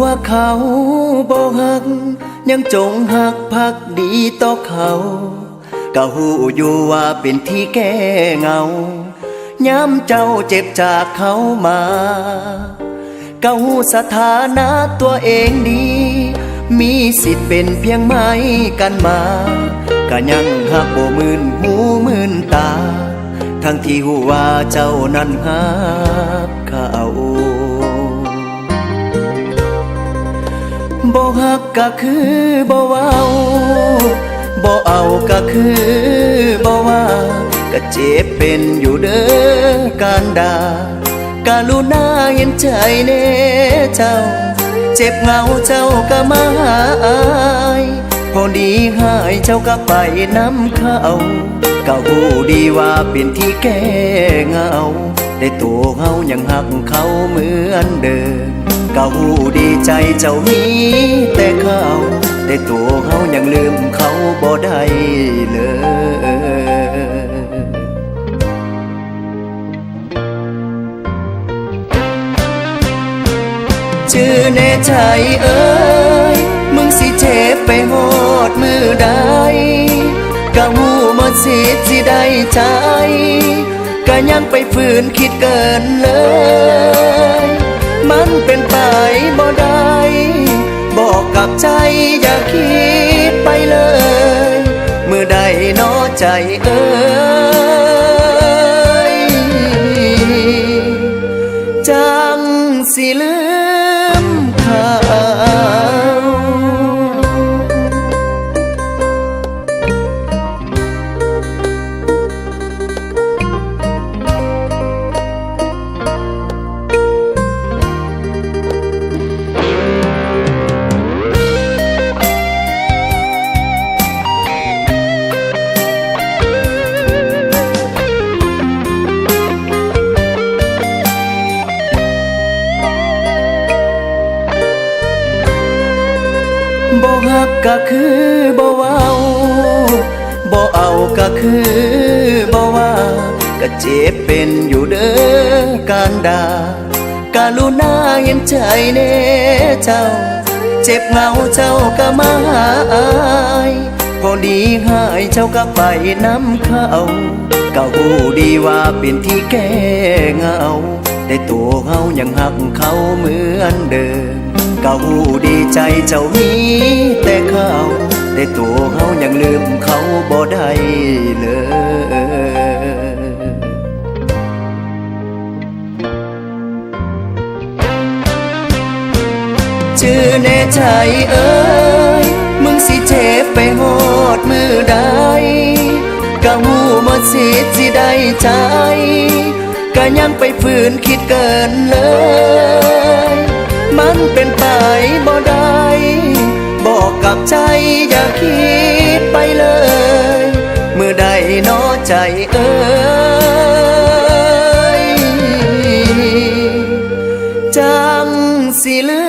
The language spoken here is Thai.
ว่าเขาบ่ฮักยังจงหักพักดีต่อเขาก็หูอยู่ว่าเป็นที่แก้เหงาย้ำเจ้าเจ็บจากเขามาก็หูสถานะตัวเองดีมีสิทธิ์เป็นเพียงไม้กันมาก็ยังหักบ่มื่นหูมื่นตาทั้งที่หูว่าเจ้านั้นหักเขาบ่ฮักก็คือบ่เว้าบ่เอาก็คือบ่ว่าก็เจ็บเป็นอยู่เด้อการด่ากรุณาเห็นใจแน่เจ้าเจ็บเหงาเจ้าก็มาหาอายพอดีหายเจ้าก็ไปน้ำเขาก็หูดีว่าเป็นที่แก้เหงาได้ตัวเฮายังหักเขาเหมือนเดิมก็หูดีใจเจ้ามีแต่เขาแต่ตัวเฮายังลืมเขาบ่ได้เลยชื่อแน่ใจเอ้ยมึงสิเจ็บไปหอดมือใดก็หูหมดสิทธิ์สิได้ใจก็ยังไปฝืนคิดเกินเลยมันเป็นไปบ่ได้บอกกับใจอย่าคิดไปเลยเมื่อใดน้อใจเอ้ยจังสิลืมเขาบ่ฮักก็คือบ่เว้าบ่เอาก็คือบ่ว่าก็เจ็บเป็นอยู่เด้อการด่ากรุณาเห็นใจแน่เจ้าเจ็บเหงาเจ้าก็มาหาอายพอดีหายเจ้าก็ไปน้ำเขาก็หูดีว่าเป็นที่แก้เหงาแต่ตัวเฮายังหักเขาเหมือนเดิมก็หูดีใจเจ้ามีแต่เขาแต่ตัวเฮายังลืมเขาบ่ได้เลยชื่อแน่ใจเอ้ยมึงสิเจ็บไปหอดมือใดก็หูหมดสิทธิ์สิได้ใจก็ยังไปฝืนคิดเกินเลยมันเป็นไปบ่ได้บอกกับใจอย่าคิดไปเลยเมื่อใดน้อใจเอ้ยจังสิลื